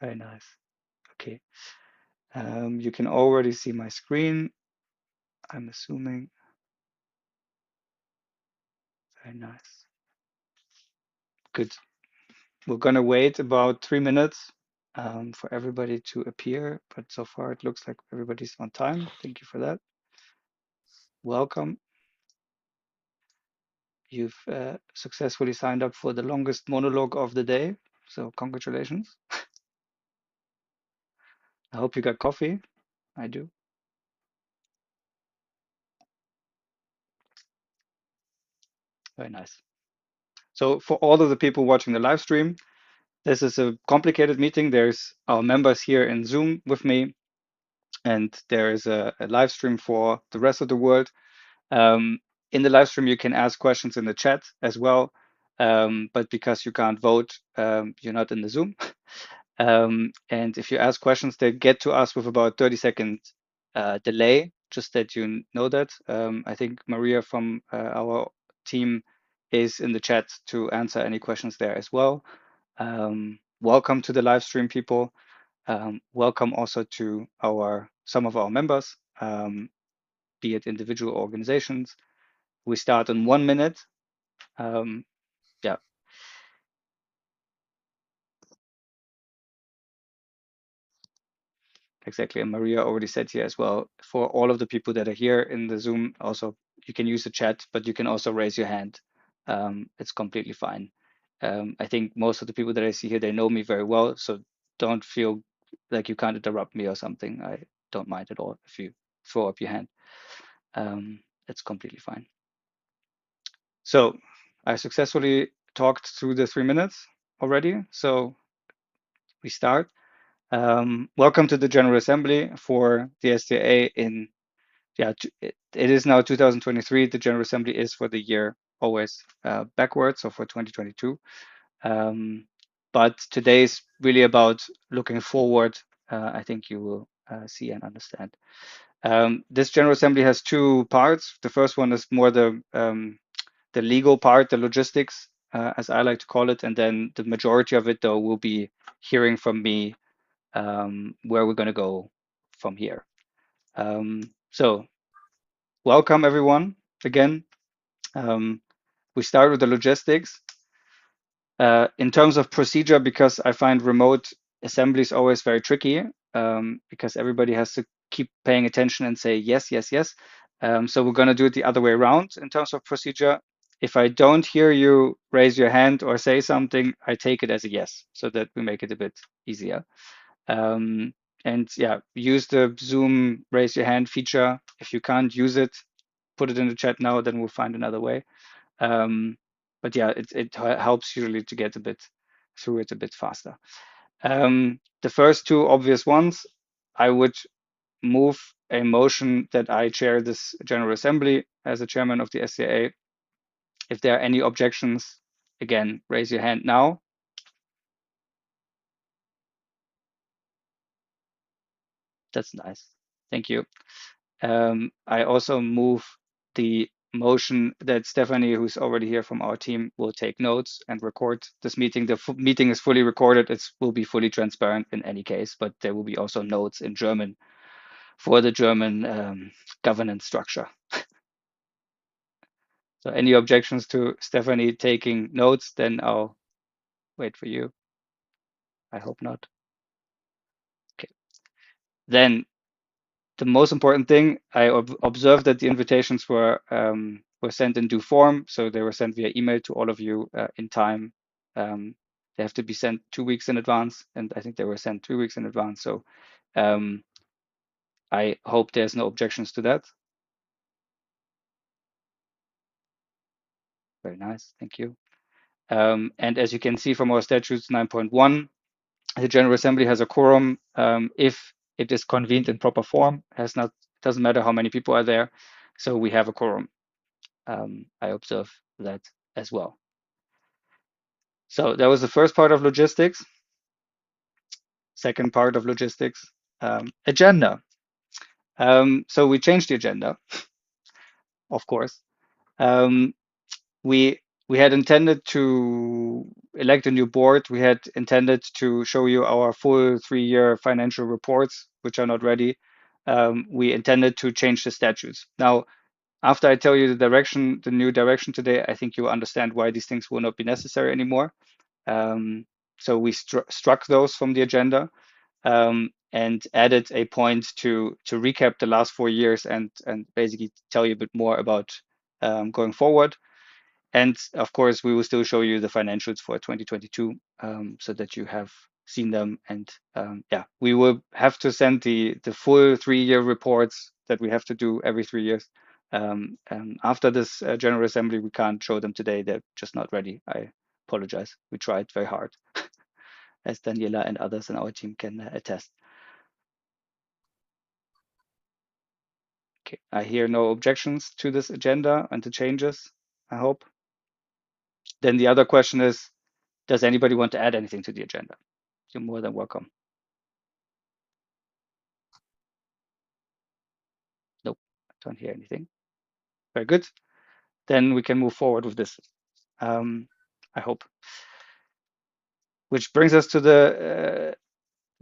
Very nice. Okay. You can already see my screen, I'm assuming. Very nice. Good. We're gonna wait about 3 minutes for everybody to appear, but so far it looks like everybody's on time. Thank you for that. Welcome. You've successfully signed up for the longest monologue of the day, so congratulations. I hope you got coffee. I do. Very nice. So for all of the people watching the live stream, this is a complicated meeting. There's our members here in Zoom with me, and there is a live stream for the rest of the world. In the live stream, you can ask questions in the chat as well, but because you can't vote, you're not in the Zoom. And if you ask questions, they get to us with about 30-second delay, just that you know that. I think Maria from our team is in the chat to answer any questions there as well. Welcome to the live stream, people. Welcome also to some of our members, be it individual organizations. We start in 1 minute. Yeah, exactly. And Maria already said here as well, for all of the people that are here in the Zoom, also you can use the chat, but you can also raise your hand. It's completely fine. I think most of the people that I see here, they know me very well, so don't feel like you can't interrupt me or something. I don't mind at all if you throw up your hand. It's completely fine. So I successfully talked through the 3 minutes already. So we start. Welcome to the General Assembly for the SDIA in, yeah, it is now 2023. The General Assembly is for the year always backwards, so for 2022. But today is really about looking forward. I think you will see and understand. This General Assembly has two parts. The first one is more the legal part, the logistics, as I like to call it, and then the majority of it, though, will be hearing from me where we're going to go from here. So welcome everyone again. We start with the logistics. In terms of procedure, because I find remote assemblies always very tricky, because everybody has to keep paying attention and say yes, yes, yes. So we're going to do it the other way around in terms of procedure. If I don't hear you raise your hand or say something, I take it as a yes, so that we make it a bit easier. And yeah, use the Zoom raise your hand feature. If you can't use it, put it in the chat now, then we'll find another way. But yeah, it helps usually to get a bit through it a bit faster. The first two obvious ones, I would move a motion that I chair this General Assembly as a chairman of the SDIA. If there are any objections, again, raise your hand now. That's nice. Thank you. I also move the motion that Stephanie, who's already here from our team, will take notes and record this meeting. The meeting is fully recorded. It will be fully transparent in any case, but there will be also notes in German for the German governance structure. So any objections to Stephanie taking notes, then I'll wait for you. I hope not. Okay. Then the most important thing, I observed that the invitations were sent in due form, so they were sent via email to all of you in time. They have to be sent 2 weeks in advance, and I think they were sent 3 weeks in advance. So I hope there's no objections to that. Very nice, thank you. And as you can see from our statutes 9.1, the General Assembly has a quorum if it is convened in proper form. Doesn't matter how many people are there, so we have a quorum. I observe that as well. So that was the first part of logistics. Second part of logistics, agenda. So we changed the agenda, of course. We We had intended to elect a new board. We had intended to show you our full 3-year financial reports, which are not ready. We intended to change the statutes. Now, after I tell you the direction, the new direction today, I think you understand why these things will not be necessary anymore. So we struck those from the agenda, and added a point to recap the last 4 years and basically tell you a bit more about going forward. And of course, we will still show you the financials for 2022, so that you have seen them. And yeah, we will have to send the full 3-year reports that we have to do every 3 years. After this General Assembly, we can't show them today. They're just not ready. I apologize. We tried very hard, as Daniela and others in our team can attest. Okay, I hear no objections to this agenda and the changes, I hope. Then the other question is, does anybody want to add anything to the agenda? You're more than welcome. Nope, I don't hear anything. Very good. Then we can move forward with this, I hope. Which brings us to the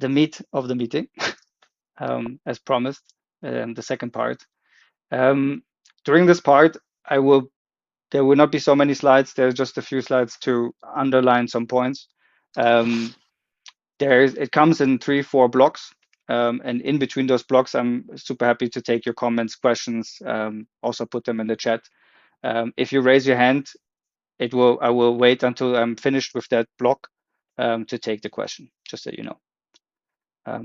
meat of the meeting, as promised, the second part. During this part, there will not be so many slides. There's just a few slides to underline some points. It comes in 3-4 blocks, and in between those blocks, I'm super happy to take your comments, questions, also put them in the chat. If you raise your hand, I will wait until I'm finished with that block to take the question, just so you know.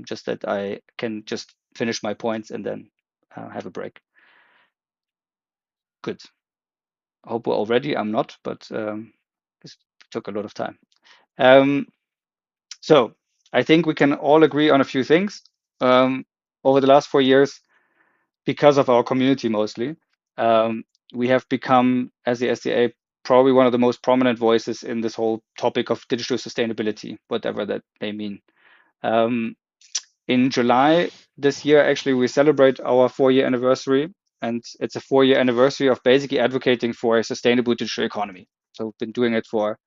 Just that I can just finish my points and then have a break. Good. I hope we're all ready. I'm not, but this took a lot of time. So I think we can all agree on a few things. Over the last 4 years, because of our community mostly, we have become, as the SDA, probably one of the most prominent voices in this whole topic of digital sustainability, whatever that may mean. In July this year, actually, we celebrate our 4-year anniversary, and it's a 4-year anniversary of basically advocating for a sustainable digital economy. So we've been doing it for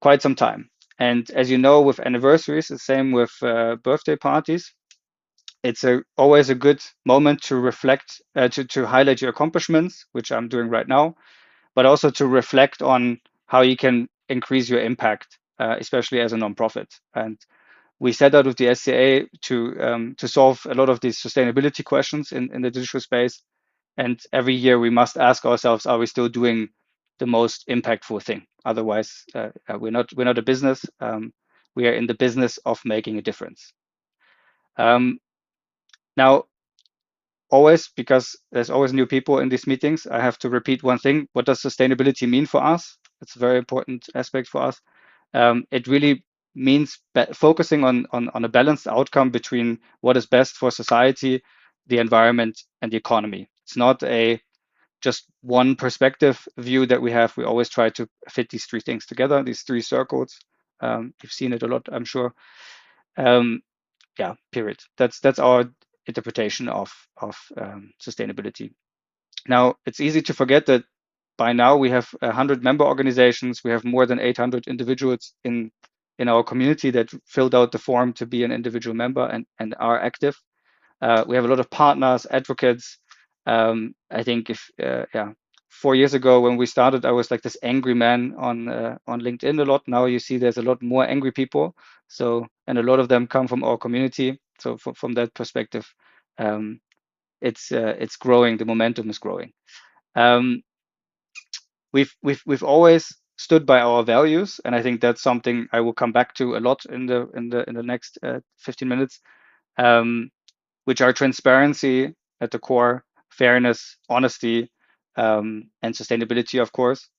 quite some time. And as you know, with anniversaries, the same with birthday parties, it's always a good moment to reflect, to highlight your accomplishments, which I'm doing right now, but also to reflect on how you can increase your impact, especially as a nonprofit. And we set out with the SCA to solve a lot of these sustainability questions in the digital space. And every year we must ask ourselves, are we still doing the most impactful thing? Otherwise, we're not a business. We are in the business of making a difference. Now, always, because there's always new people in these meetings, I have to repeat one thing. What does sustainability mean for us? It's a very important aspect for us. It really means focusing on a balanced outcome between what is best for society, the environment, and the economy. It's not a just one perspective view that we have. We always try to fit these 3 things together, these 3 circles. You've seen it a lot, I'm sure. Yeah, period. That's our interpretation of sustainability. Now, it's easy to forget that by now we have 100 member organizations. We have more than 800 individuals in our community that filled out the form to be an individual member and are active. We have a lot of partners, advocates. I think 4 years ago when we started, I was like this angry man on LinkedIn a lot. Now you see there's a lot more angry people. So, and a lot of them come from our community. So from that perspective, it's growing. The momentum is growing. We've always stood by our values, and I think that's something I will come back to a lot in the next 15 minutes, which are transparency at the core, fairness, honesty, and sustainability, of course.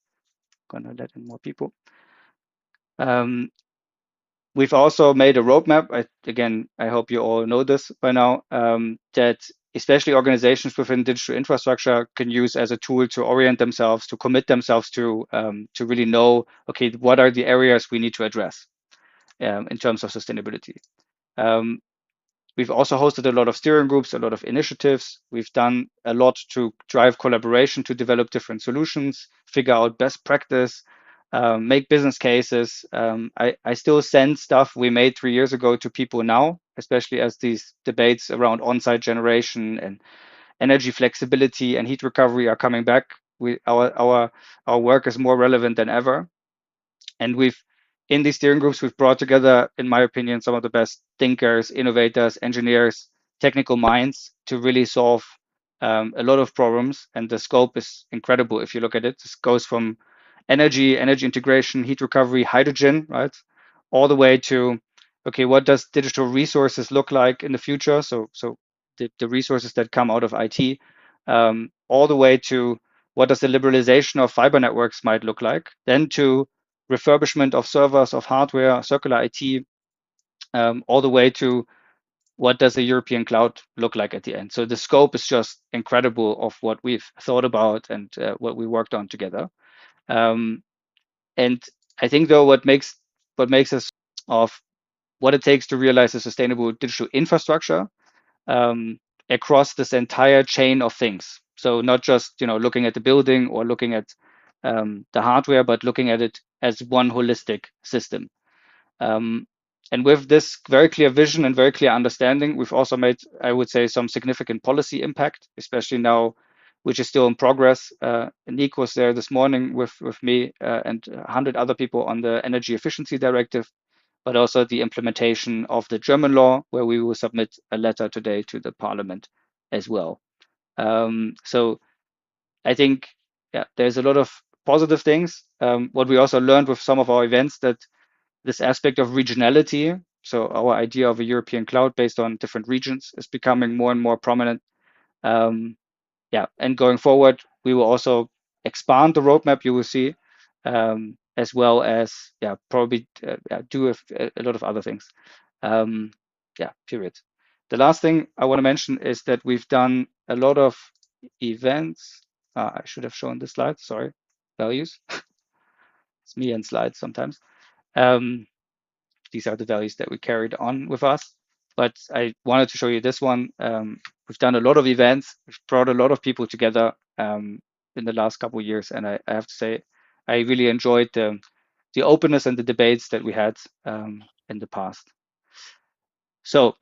Gonna let in more people. We've also made a roadmap. I hope you all know this by now, that especially organizations within digital infrastructure can use as a tool to orient themselves, to commit themselves to really know, okay, what are the areas we need to address in terms of sustainability. We've also hosted a lot of steering groups, a lot of initiatives. We've done a lot to drive collaboration, to develop different solutions, figure out best practice, make business cases. I still send stuff we made 3 years ago to people now, especially as these debates around on-site generation and energy flexibility and heat recovery are coming back. Our work is more relevant than ever. And in these steering groups, we've brought together, in my opinion, some of the best thinkers, innovators, engineers, technical minds to really solve a lot of problems. And the scope is incredible if you look at it. This goes from energy integration, heat recovery, hydrogen, right? All the way to, okay, what does digital resources look like in the future? So the resources that come out of IT, all the way to what does the liberalization of fiber networks might look like, then to refurbishment of servers, of hardware, circular IT, all the way to what does a European cloud look like at the end. So the scope is just incredible of what we've thought about and what we worked on together. And I think though what makes us of what it takes to realize a sustainable digital infrastructure across this entire chain of things. So not just looking at the building or looking at the hardware, but looking at it as one holistic system. And with this very clear vision and very clear understanding, we've also made, I would say, some significant policy impact, especially now, which is still in progress. Nick was there this morning with me and 100 other people on the Energy Efficiency Directive, but also the implementation of the German law, where we will submit a letter today to the Parliament as well. So I think, there's a lot of positive things. What we also learned with some of our events, that this aspect of regionality, so our idea of a European cloud based on different regions, is becoming more and more prominent. And going forward, we will also expand the roadmap, you will see, as well as probably do a lot of other things. Period. The last thing I want to mention is that we've done a lot of events. I should have shown the slide, sorry. Values. It's me and slides sometimes. These are the values that we carried on with us. But I wanted to show you this one. We've done a lot of events. We've brought a lot of people together in the last couple of years. And I have to say, I really enjoyed the openness and the debates that we had in the past. So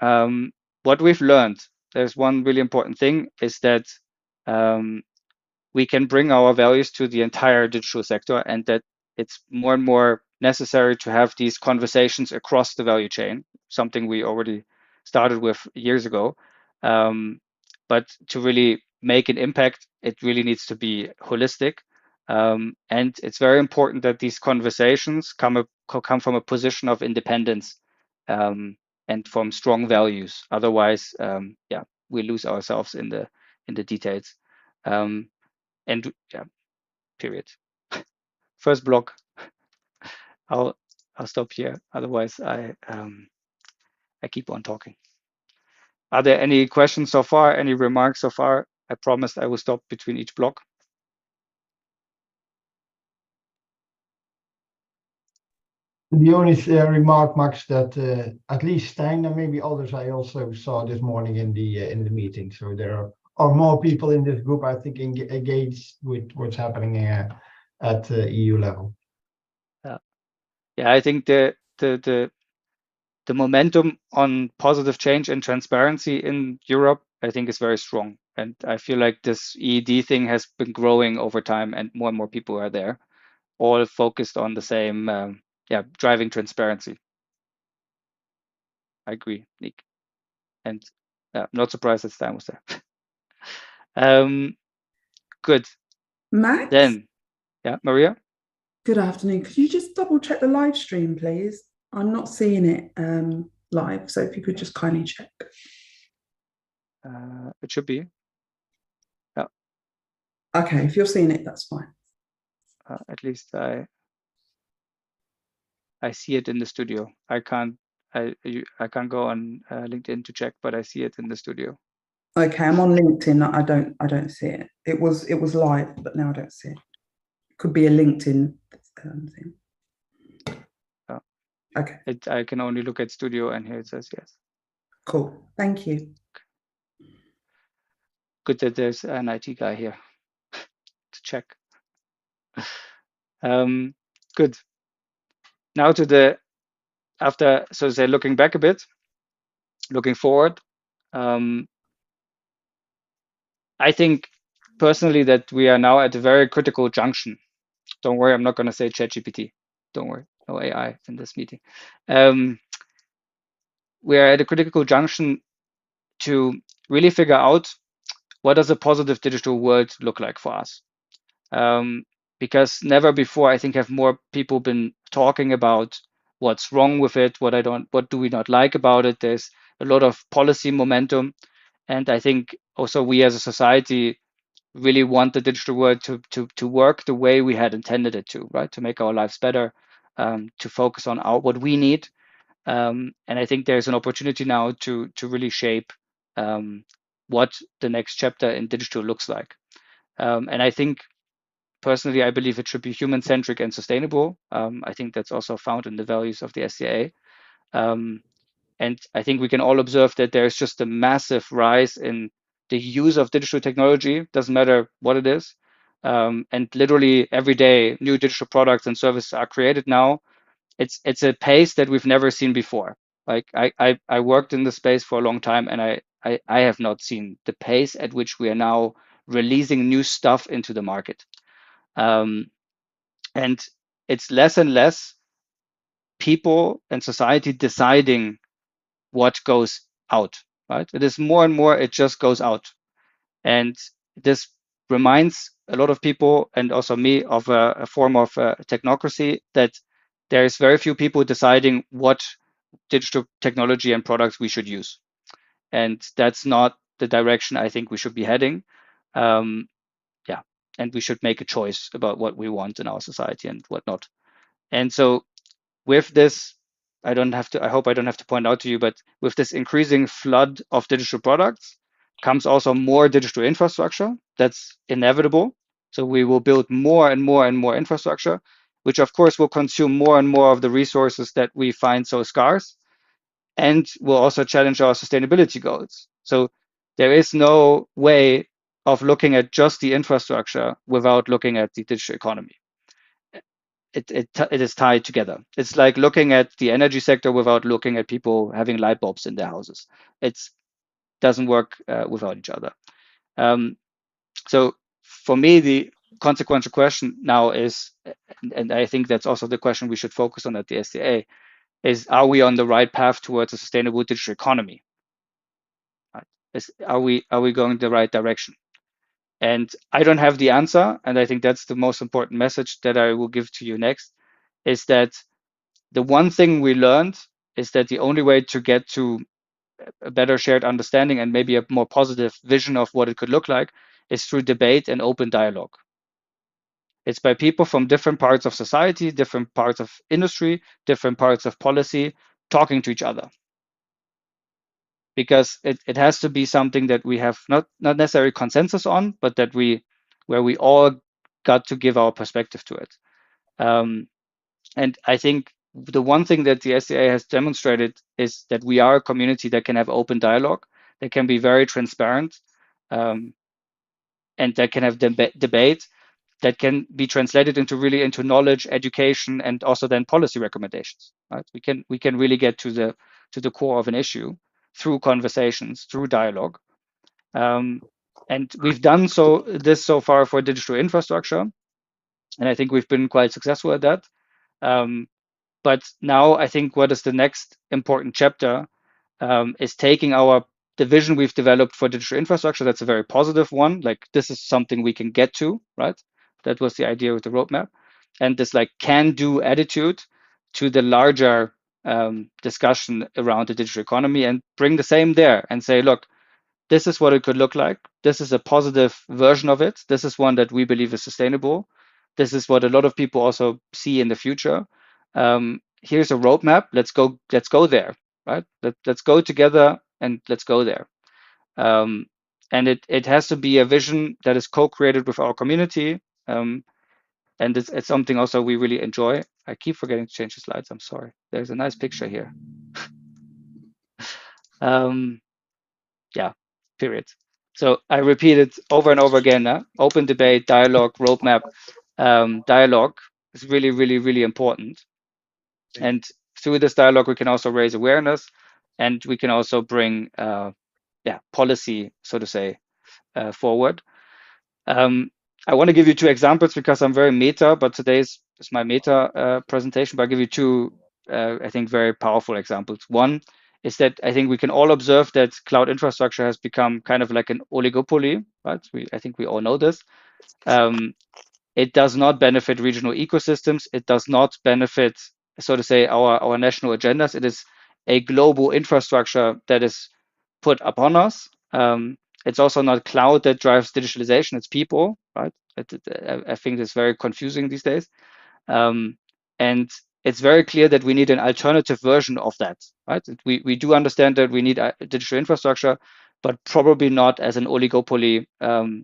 what we've learned, there's one really important thing, is that we can bring our values to the entire digital sector, and that it's more and more necessary to have these conversations across the value chain, something we already started with years ago. But to really make an impact, it really needs to be holistic. And it's very important that these conversations come from a position of independence and from strong values. Otherwise, we lose ourselves in the details. And period. First block. I'll stop here. Otherwise, I keep on talking. Are there any questions so far? Any remarks so far? I promised I will stop between each block. The only remark, Max, that at least Stein and maybe others I also saw this morning in the meeting. So there are more people in this group, I think, engaged with what's happening at EU level. Yeah, I think the momentum on positive change and transparency in Europe, I think, is very strong. And I feel like this EED thing has been growing over time, and more people are there, all focused on the same, driving transparency. I agree, Nick. And I'm not surprised that Stein was there. Good. Max? Then, Maria? Good afternoon. Could you just double check the live stream, please? I'm not seeing it live, so if you could just kindly check. It should be. Yeah. Okay, if you're seeing it, that's fine. At least I see it in the studio. I can't go on LinkedIn to check, but I see it in the studio. Okay, I'm on LinkedIn. I don't see it. It was live, but now I don't see it. Could be a LinkedIn thing. Okay. I can only look at studio, and here it says yes. Cool. Thank you. Good that there's an IT guy here to check. Good. Now to the after, so to say, looking back a bit, looking forward. I think personally that we are now at a very critical junction. Don't worry, I'm not going to say ChatGPT. Don't worry, no AI in this meeting. We are at a critical junction to really figure out what does a positive digital world look like for us. Because never before, I think, have more people been talking about what's wrong with it, what do we not like about it. There's a lot of policy momentum, and I think also we as a society really want the digital world to work the way we had intended it to, right? To make our lives better, to focus on what we need. And I think there's an opportunity now to really shape what the next chapter in digital looks like. And I think personally, I believe it should be human-centric and sustainable. I think that's also found in the values of the SDIA. And I think we can all observe that there's just a massive rise in the use of digital technology, doesn't matter what it is. And literally every day, new digital products and services are created now. It's a pace that we've never seen before. Like I worked in the space for a long time, and I have not seen the pace at which we are now releasing new stuff into the market. And it's less and less people and society deciding what goes out, right? It is more and more, it just goes out. And this reminds a lot of people, and also me, of a form of technocracy, that there is very few people deciding what digital technology and products we should use. And that's not the direction I think we should be heading. Yeah, and we should make a choice about what we want in our society and what not. And so with this, I hope I don't have to point out to you, but with this increasing flood of digital products comes also more digital infrastructure. That's inevitable. So we will build more and more and more infrastructure, which of course will consume more and more of the resources that we find so scarce, and will also challenge our sustainability goals. So there is no way of looking at just the infrastructure without looking at the digital economy. It is tied together. It's like looking at the energy sector without looking at people having light bulbs in their houses. It doesn't work without each other. So for me, the consequential question now is, and I think that's also the question we should focus on at the SDA, is are we on the right path towards a sustainable digital economy? Are we going the right direction? And I don't have the answer, and I think that's the most important message that I will give to you next, is that the one thing we learned is that the only way to get to a better shared understanding and maybe a more positive vision of what it could look like is through debate and open dialogue. It's by people from different parts of society, different parts of industry, different parts of policy, talking to each other. Because it has to be something that we have not necessarily consensus on, but that where we all got to give our perspective to it. And I think the one thing that the SDA has demonstrated is that we are a community that can have open dialogue, that can be very transparent, and that can have debate, that can be translated into knowledge, education, and also then policy recommendations. Right? We can really get to the core of an issue through conversations, through dialogue. And we've done this so far for digital infrastructure, and I think we've been quite successful at that. But now I think what is the next important chapter is taking the vision we've developed for digital infrastructure. That's a very positive one. Like this is something we can get to, right? That was the idea with the roadmap. And this like can-do attitude to the larger discussion around the digital economy, and bring the same there and say, look, this is what it could look like. This is a positive version of it. This is one that we believe is sustainable. This is what a lot of people also see in the future. Here's a roadmap. Let's go there, right? Let's go together and let's go there. And it has to be a vision that is co-created with our community. And it's something also we really enjoy. I keep forgetting to change the slides. I'm sorry. There's a nice picture here. Yeah, period. So I repeat it over and over again. Open debate, dialogue, roadmap, dialogue. is really, really, really important. And through this dialogue, we can also raise awareness, and we can also bring policy, so to say, forward. I want to give you two examples because I'm very meta, but today's is my meta presentation, but I'll give you two, I think, very powerful examples. One is that I think we can all observe that cloud infrastructure has become kind of like an oligopoly, right? I think we all know this. It does not benefit regional ecosystems. It does not benefit, so to say, our national agendas. It is a global infrastructure that is put upon us. It's also not cloud that drives digitalization. It's people, right? I think it's very confusing these days. And it's very clear that we need an alternative version of that, right? We do understand that we need a digital infrastructure, but probably not as an oligopoly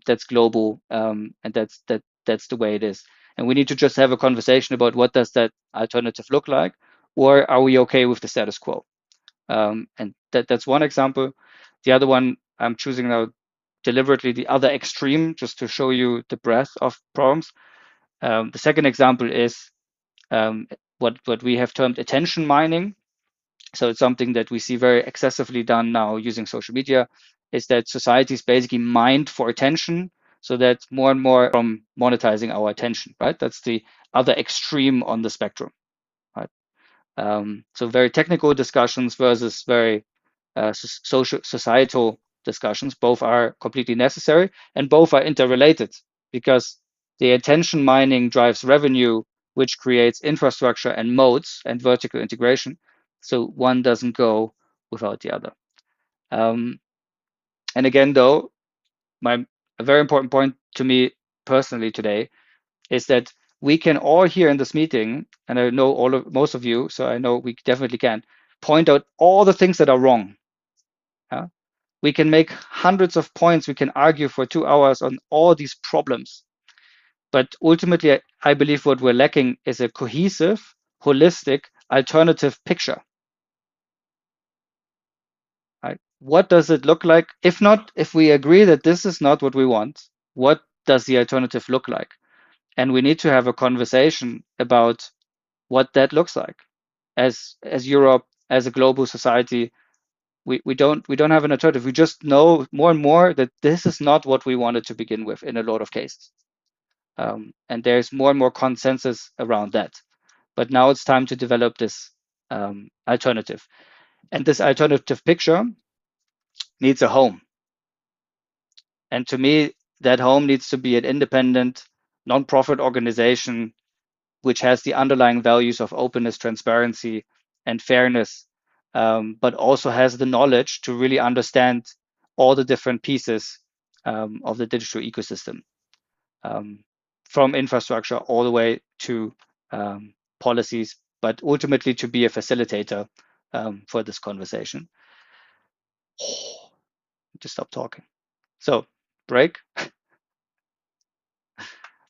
that's global, and that's the way it is. And we need to just have a conversation about what does that alternative look like, or are we okay with the status quo? And that's one example. The other one, I'm choosing now deliberately the other extreme, just to show you the breadth of problems. The second example is what we have termed attention mining. So it's something that we see very excessively done now using social media, is that society is basically mined for attention, so that more and more from monetizing our attention, right? That's the other extreme on the spectrum, right? So very technical discussions versus very social societal discussions. Both are completely necessary, and both are interrelated, because the attention mining drives revenue, which creates infrastructure and modes and vertical integration. So one doesn't go without the other. And again, though, a very important point to me personally today is that we can all here in this meeting, and I know most of you, so I know we definitely can point out all the things that are wrong. We can make hundreds of points. We can argue for 2 hours on all these problems. But ultimately, I believe what we're lacking is a cohesive, holistic, alternative picture. Right? What does it look like? If we agree that this is not what we want, what does the alternative look like? And we need to have a conversation about what that looks like. As Europe, as a global society, we don't have an alternative. We just know more and more that this is not what we wanted to begin with in a lot of cases. And there's more and more consensus around that. But now it's time to develop this alternative. And this alternative picture needs a home. And to me, that home needs to be an independent, nonprofit organization which has the underlying values of openness, transparency, and fairness, but also has the knowledge to really understand all the different pieces of the digital ecosystem, from infrastructure all the way to policies, but ultimately to be a facilitator for this conversation. Just stop talking. So, break.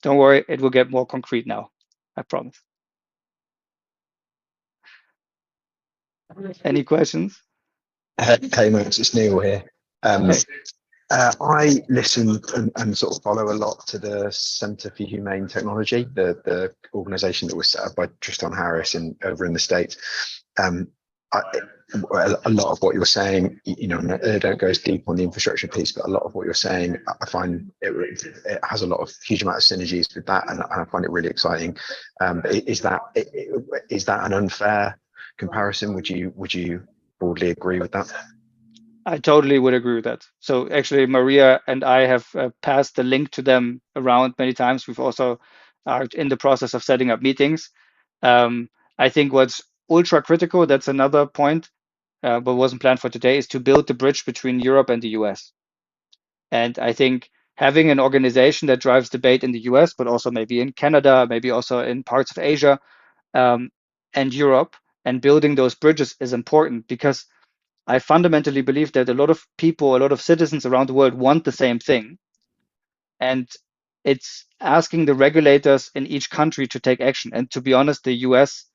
Don't worry, it will get more concrete now. I promise. Any questions? Hey, Max, it's Neil here. Hey. I listen and sort of follow a lot to the Centre for Humane Technology, the organisation that was set up by Tristan Harris over in the States. A lot of what you're saying, you know, I don't go as deep on the infrastructure piece, but a lot of what you're saying, I find it has a lot of huge amount of synergies with that, and I find it really exciting. Is that an unfair comparison? Would you broadly agree with that? I totally would agree with that. So actually, Maria and I have passed the link to them around many times. We've also are in the process of setting up meetings. I think what's ultra critical, that's another point, but wasn't planned for today, is to build the bridge between Europe and the US. And I think having an organization that drives debate in the US, but also maybe in Canada, maybe also in parts of Asia and Europe, and building those bridges is important, because I fundamentally believe that a lot of people, a lot of citizens around the world want the same thing. And it's asking the regulators in each country to take action. And to be honest, the US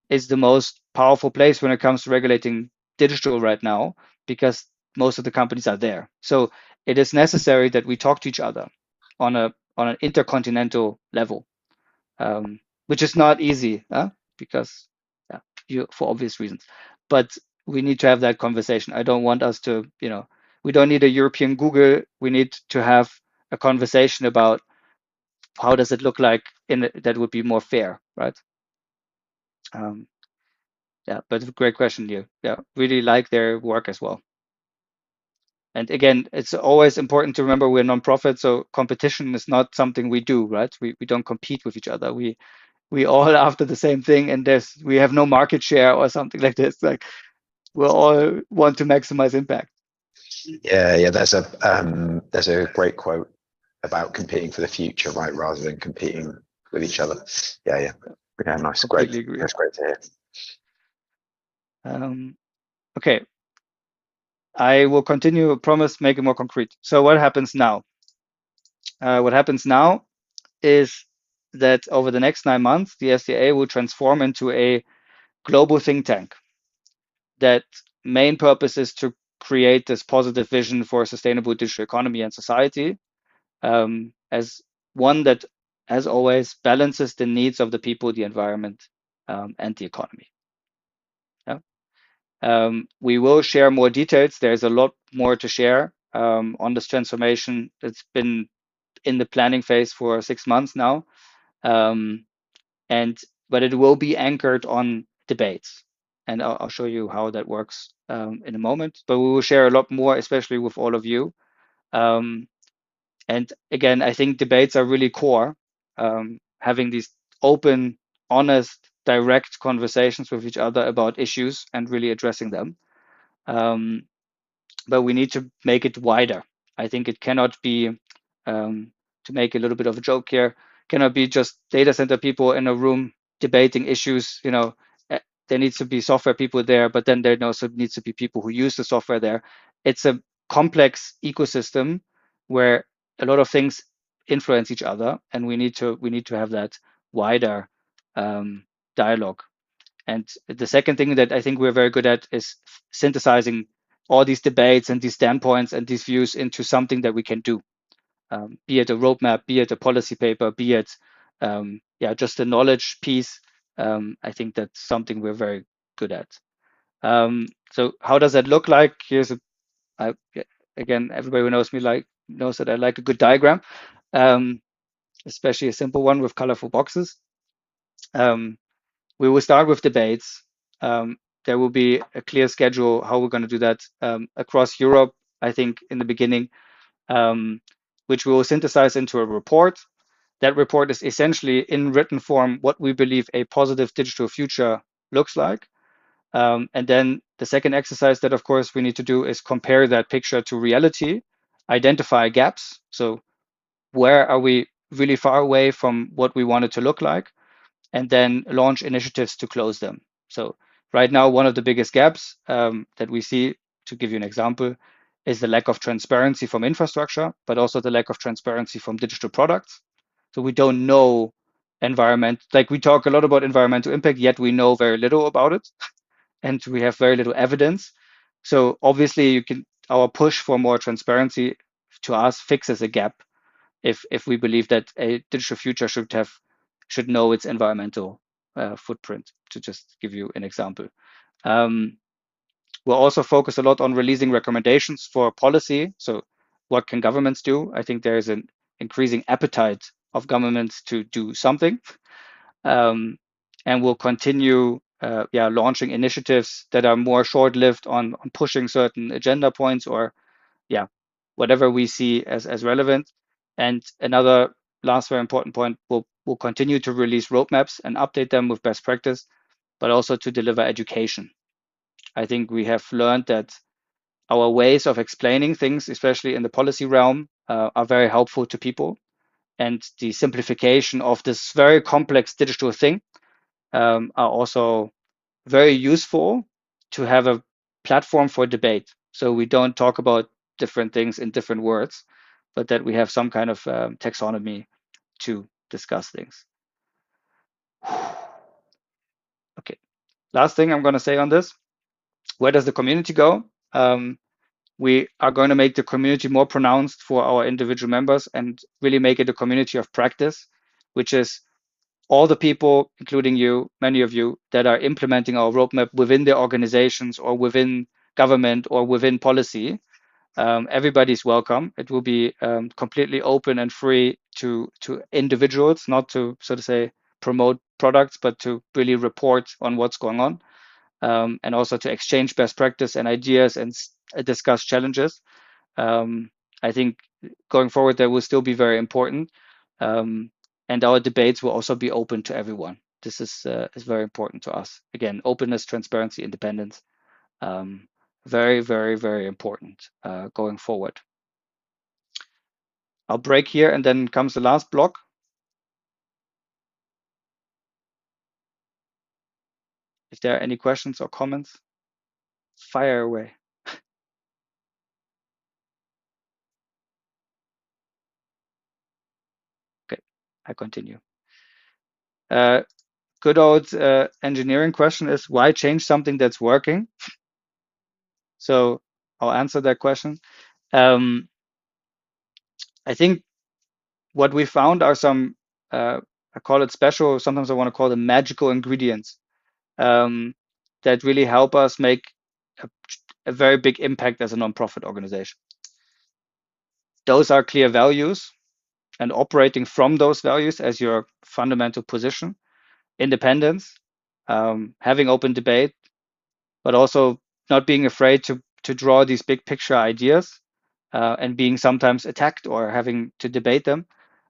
is the most powerful place when it comes to regulating digital right now, because most of the companies are there. So it is necessary that we talk to each other on an intercontinental level. which is not easy, because for obvious reasons. But we need to have that conversation. I don't want us to, we don't need a European Google. We need to have a conversation about how does it look like that would be more fair, right? Yeah, but great question, you. Yeah, really like their work as well. And again, it's always important to remember we're non-profit, so competition is not something we do, right? We don't compete with each other. We all after the same thing, and we have no market share or something like this. Like we all want to maximize impact. Yeah. There's a great quote about competing for the future, right, rather than competing with each other. Yeah, nice. Completely Great. agree. That's great to hear. Okay, I will continue. Promise, make it more concrete. So what happens now? What happens now is that over the next 9 months, the SDIA will transform into a global think tank. That main purpose is to create this positive vision for a sustainable digital economy and society, as one that, as always, balances the needs of the people, the environment, and the economy. We will share more details. There's a lot more to share on this transformation. It's been in the planning phase for 6 months now, but it will be anchored on debates, and I'll show you how that works in a moment. But we will share a lot more, especially with all of you. And again, I think debates are really core. Having these open, honest, direct conversations with each other about issues and really addressing them. But we need to make it wider. I think it cannot be, to make a little bit of a joke here, cannot be just data center people in a room debating issues. There needs to be software people there, but then there also needs to be people who use the software there. It's a complex ecosystem where a lot of things influence each other, and we need to have that wider dialogue. And the second thing that I think we're very good at is synthesizing all these debates and these standpoints and these views into something that we can do, be it a roadmap, be it a policy paper, be it just a knowledge piece. I think that's something we're very good at. So how does that look like? Again, everybody who knows me knows that I like a good diagram, especially a simple one with colorful boxes. We will start with debates. There will be a clear schedule how we're going to do that across Europe, I think, in the beginning, which we will synthesize into a report. That report is essentially in written form what we believe a positive digital future looks like. And then the second exercise that, of course, we need to do is compare that picture to reality, identify gaps. So where are we really far away from what we want it to look like? And then launch initiatives to close them. So right now, one of the biggest gaps that we see, to give you an example, is the lack of transparency from infrastructure, but also the lack of transparency from digital products. So we don't know we talk a lot about environmental impact, yet we know very little about it, and we have very little evidence. So obviously, our push for more transparency to us fixes a gap if we believe that a digital future should know its environmental footprint, to just give you an example. We'll also focus a lot on releasing recommendations for policy. So what can governments do? I think there is an increasing appetite of governments to do something. And we'll continue launching initiatives that are more short-lived on pushing certain agenda points or whatever we see as relevant. And another last very important point, we'll continue to release roadmaps and update them with best practice, but also to deliver education. I think we have learned that our ways of explaining things, especially in the policy realm, are very helpful to people. And the simplification of this very complex digital thing are also very useful to have a platform for debate. So we don't talk about different things in different words, but that we have some kind of taxonomy to discuss things. Okay, last thing I'm going to say on this, where does the community go? We are going to make the community more pronounced for our individual members and really make it a community of practice, which is all the people, including you, many of you, that are implementing our roadmap within their organizations or within government or within policy. Everybody's welcome. It will be completely open and free to individuals, not to, so to say, promote products, but to really report on what's going on, and also to exchange best practice and ideas and discuss challenges. I think going forward, that will still be very important. And our debates will also be open to everyone. This is very important to us. Again, openness, transparency, independence. Very, very, very important going forward. I'll break here, and then comes the last block. If there are any questions or comments, fire away. Okay, I continue. Good old engineering question is, why change something that's working? So I'll answer that question. I think what we found are some, I call it special, sometimes I want to call them magical ingredients that really help us make a very big impact as a nonprofit organization. Those are clear values, and operating from those values as your fundamental position, independence, having open debate, but also not being afraid to draw these big picture ideas and being sometimes attacked or having to debate them.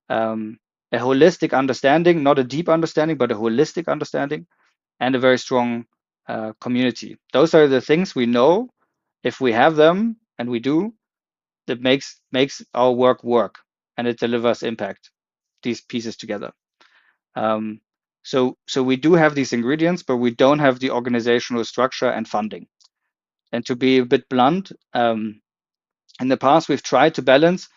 A holistic understanding, not a deep understanding, but a holistic understanding, and a very strong community. Those are the things we know. If we have them, and we do, that makes our work, and it delivers impact. These pieces together. So we do have these ingredients, but we don't have the organizational structure and funding. And to be a bit blunt, in the past we've tried to balance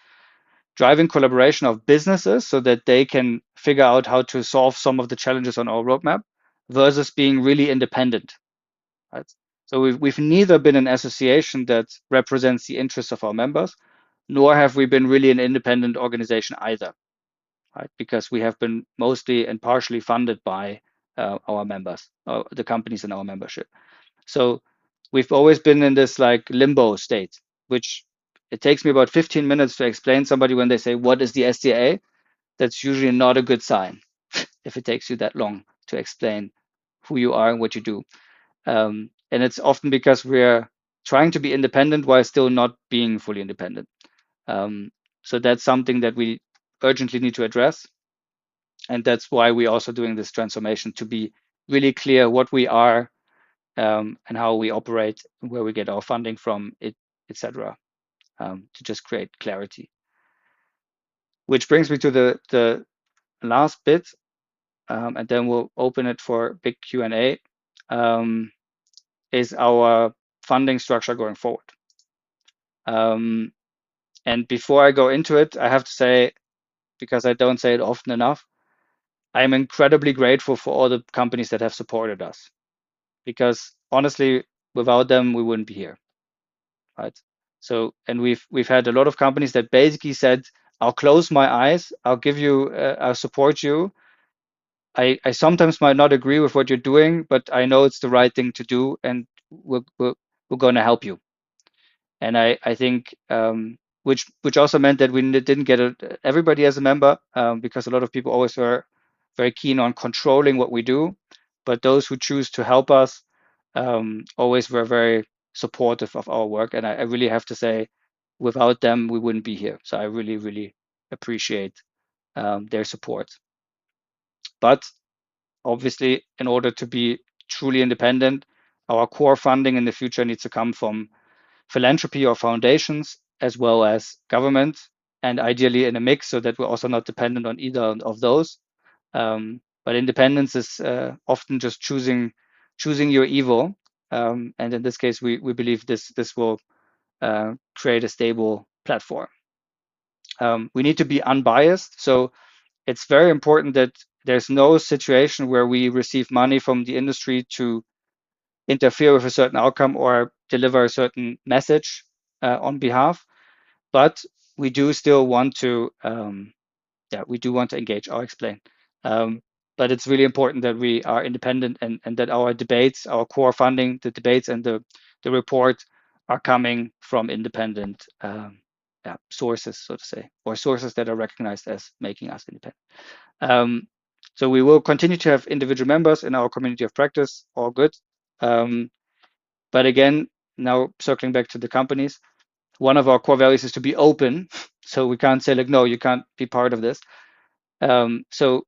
driving collaboration of businesses so that they can figure out how to solve some of the challenges on our roadmap versus being really independent. Right? So we've neither been an association that represents the interests of our members, nor have we been really an independent organization either, right? Because we have been mostly and partially funded by our members, the companies in our membership. So we've always been in this like limbo state, which it takes me about 15 minutes to explain somebody when they say, what is the SDIA? That's usually not a good sign if it takes you that long to explain who you are and what you do. And it's often because we're trying to be independent while still not being fully independent. So that's something that we urgently need to address. And that's why we're also doing this transformation, to be really clear what we are and how we operate, where we get our funding from, etc. To just create clarity. Which brings me to the last bit, and then we'll open it for big Q&A, is our funding structure going forward. And before I go into it, I have to say, because I don't say it often enough, I'm incredibly grateful for all the companies that have supported us. Because honestly, without them, we wouldn't be here, right? So, and we've had a lot of companies that basically said, I'll close my eyes, I'll give you, I'll support you. I sometimes might not agree with what you're doing, but I know it's the right thing to do, and we're going to help you. And I think, which also meant that we didn't get everybody as a member, because a lot of people always were very keen on controlling what we do. But those who choose to help us always were very supportive of our work. And I really have to say, without them, we wouldn't be here. So I really, really appreciate their support. But obviously, in order to be truly independent, our core funding in the future needs to come from philanthropy or foundations, as well as government, and ideally in a mix, so that we're also not dependent on either of those. But independence is often just choosing your evil, and in this case, we believe this will create a stable platform. We need to be unbiased, so it's very important that there's no situation where we receive money from the industry to interfere with a certain outcome or deliver a certain message on behalf. But we do still want to, we do want to engage. I'll explain. but it's really important that we are independent and that our debates, our core funding, the debates and the report are coming from independent sources, so to say, or sources that are recognized as making us independent. So we will continue to have individual members in our community of practice, all good. But again, now circling back to the companies, one of our core values is to be open. So we can't say like, no, you can't be part of this. So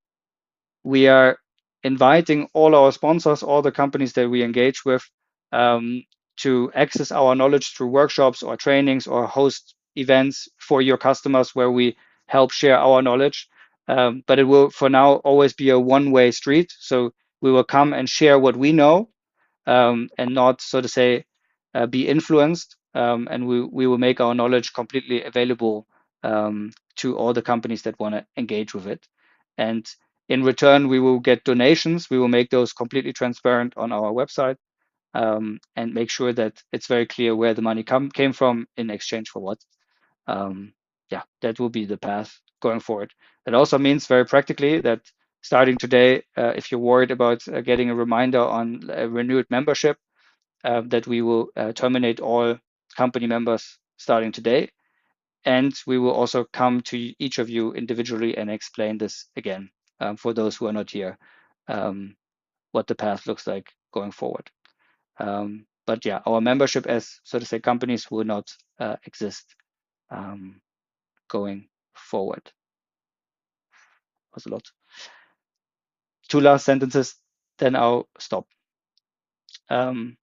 we are inviting all our sponsors, all the companies that we engage with, to access our knowledge through workshops or trainings or host events for your customers where we help share our knowledge. But it will, for now, always be a one-way street. So we will come and share what we know, and not, so to say, be influenced. And we will make our knowledge completely available to all the companies that want to engage with it. And in return, we will get donations. We will make those completely transparent on our website, and make sure that it's very clear where the money came from in exchange for what. Yeah, that will be the path going forward. That also means very practically that starting today, if you're worried about getting a reminder on a renewed membership, that we will terminate all company members starting today. And we will also come to each of you individually and explain this again, for those who are not here, what the path looks like going forward. But yeah, our membership as, so to say, companies will not exist going forward. That was a lot. 2 last sentences, then I'll stop. I'm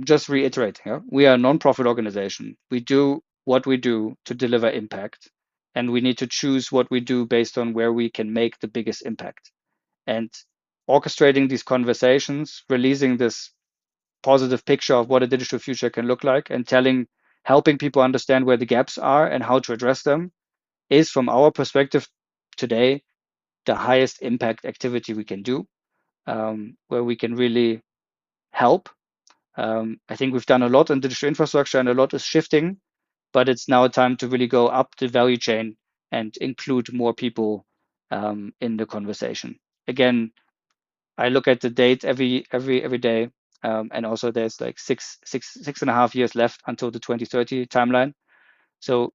just reiterating, we are a non-profit organization. We do what we do to deliver impact, and we need to choose what we do based on where we can make the biggest impact. And orchestrating these conversations, releasing this positive picture of what a digital future can look like, and helping people understand where the gaps are and how to address them, is, from our perspective today, the highest impact activity we can do, where we can really help. I think we've done a lot in digital infrastructure and a lot is shifting, but it's now time to really go up the value chain and include more people in the conversation. Again, I look at the date every day, and also there's like six and a half years left until the 2030 timeline. So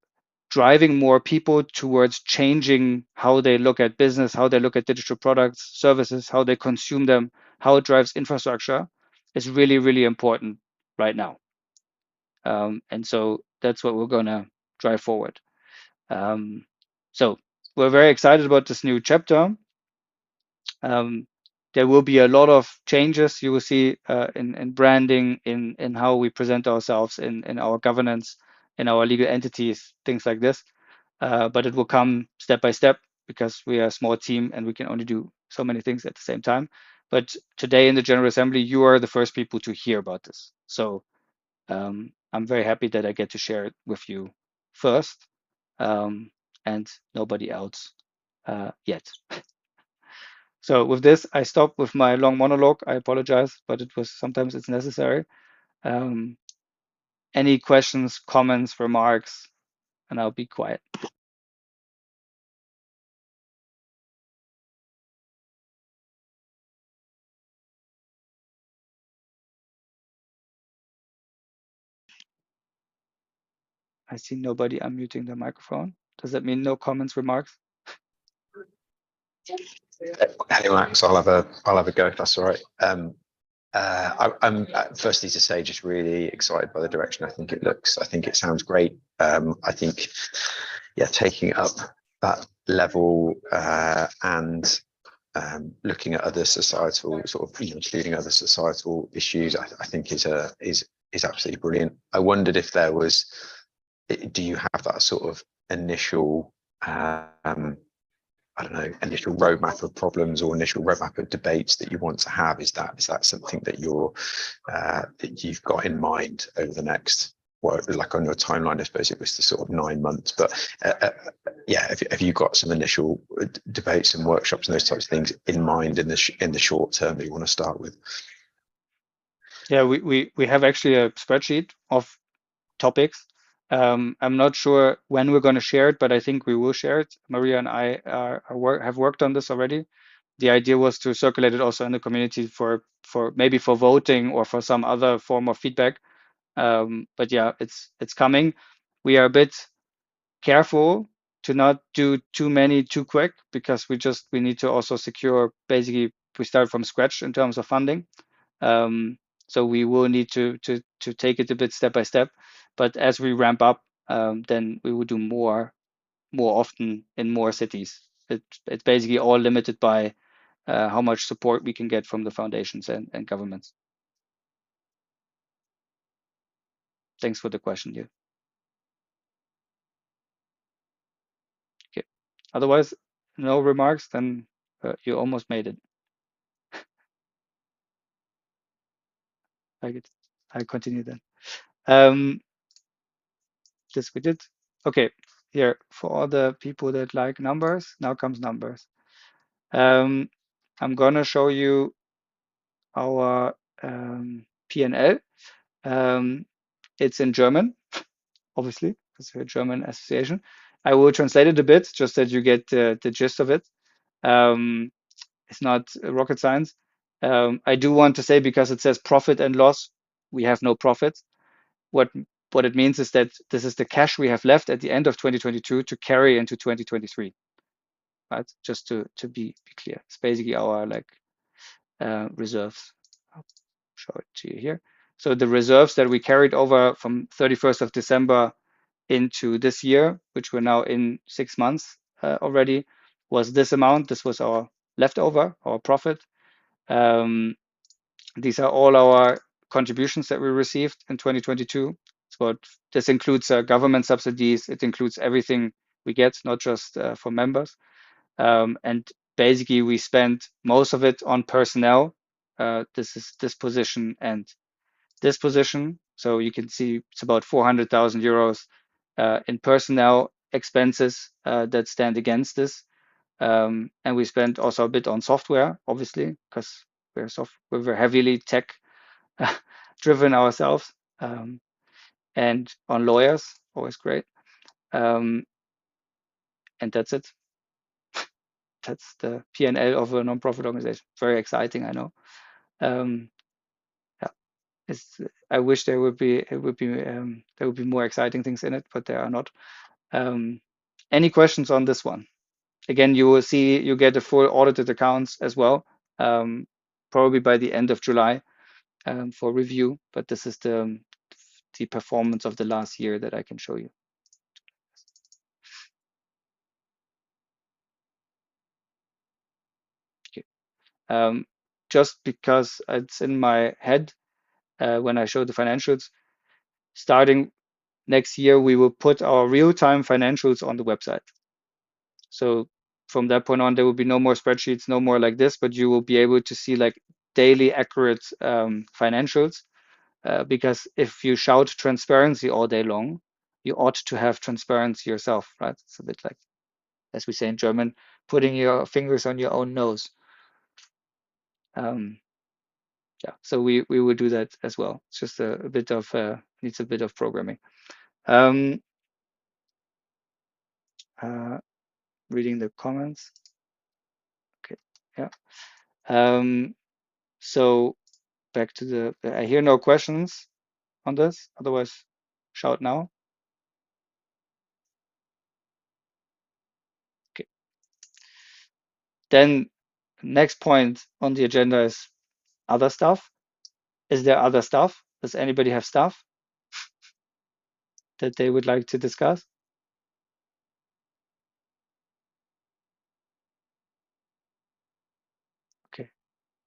driving more people towards changing how they look at business, how they look at digital products, services, how they consume them, how it drives infrastructure is really, really important right now. And so that's what we're going to drive forward. So we're very excited about this new chapter. There will be a lot of changes you will see in branding, in how we present ourselves, in our governance, in our legal entities, things like this. But it will come step by step because we are a small team and we can only do so many things at the same time. But today in the General Assembly, you are the first people to hear about this. So I'm very happy that I get to share it with you first, and nobody else yet. So with this, I stop with my long monologue. I apologize, but sometimes it's necessary. Any questions, comments, remarks, and I'll be quiet. I see nobody unmuting the microphone. Does that mean no comments, remarks? Hey Max, I'll have a go if that's all right. I'm firstly to say just really excited by the direction. I think it sounds great. I think, yeah, taking up that level and looking at other societal including other societal issues, I think is absolutely brilliant. I wondered if there was, do you have that sort of initial initial roadmap of problems or initial roadmap of debates that you want to have? Is that something that that you've got in mind over the next, well, like on your timeline, I suppose it was the sort of 9 months, but yeah, have you got some initial debates and workshops and those types of things in mind in the short term that you want to start with? Yeah, we have actually a spreadsheet of topics. I'm not sure when we're going to share it, but I think we will share it. Maria and I have worked on this already. the idea was to circulate it also in the community for maybe for voting or for some other form of feedback. But yeah, it's coming. We are a bit careful to not do too many too quick, because we need to also secure, basically we start from scratch in terms of funding. So we will need to take it a bit step by step. But as we ramp up, then we will do more often in more cities. It's basically all limited by how much support we can get from the foundations and governments. Thanks for the question, dear. Okay. Otherwise, no remarks, then you almost made it. I continue then. This we did. Okay, here for all the people that like numbers, now comes numbers. I'm gonna show you our P&L. It's in German, obviously, because we're a German association. I will translate it a bit, just that you get the gist of it. It's not rocket science. I do want to say, because it says profit and loss, we have no profit. What it means is that this is the cash we have left at the end of 2022 to carry into 2023, right? Just to be clear, it's basically our reserves. I'll show it to you here. So the reserves that we carried over from 31st of December into this year, which we're now in 6 months already, was this amount. This was our leftover, our profit. These are all our contributions that we received in 2022. So this includes government subsidies. It includes everything we get, not just for members. And basically, we spent most of it on personnel. This is this position and this position. So you can see it's about 400,000 euros in personnel expenses that stand against this. And we spent also a bit on software, obviously, because we're heavily tech driven ourselves, and on lawyers, always great. And that's it. That's the P&L of a nonprofit organization. Very exciting, I know. Yeah, I wish there would be more exciting things in it, but there are not. Any questions on this one? Again, you will see you get the full audited accounts as well, probably by the end of July for review. But this is the performance of the last year that I can show you. Okay. Just because it's in my head when I show the financials, starting next year, we will put our real-time financials on the website. So from that point on, there will be no more spreadsheets, no more like this, but you will be able to see like daily accurate financials. Because if you shout transparency all day long, you ought to have transparency yourself, right? It's a bit like, as we say in German, putting your fingers on your own nose. Yeah, so we will do that as well. It's just a bit of needs a bit of programming. Reading the comments. Okay, yeah. So back to the. I hear no questions on this. Otherwise, shout now. Okay. Then next point on the agenda is other stuff. Is there other stuff? Does anybody have stuff that they would like to discuss? Okay,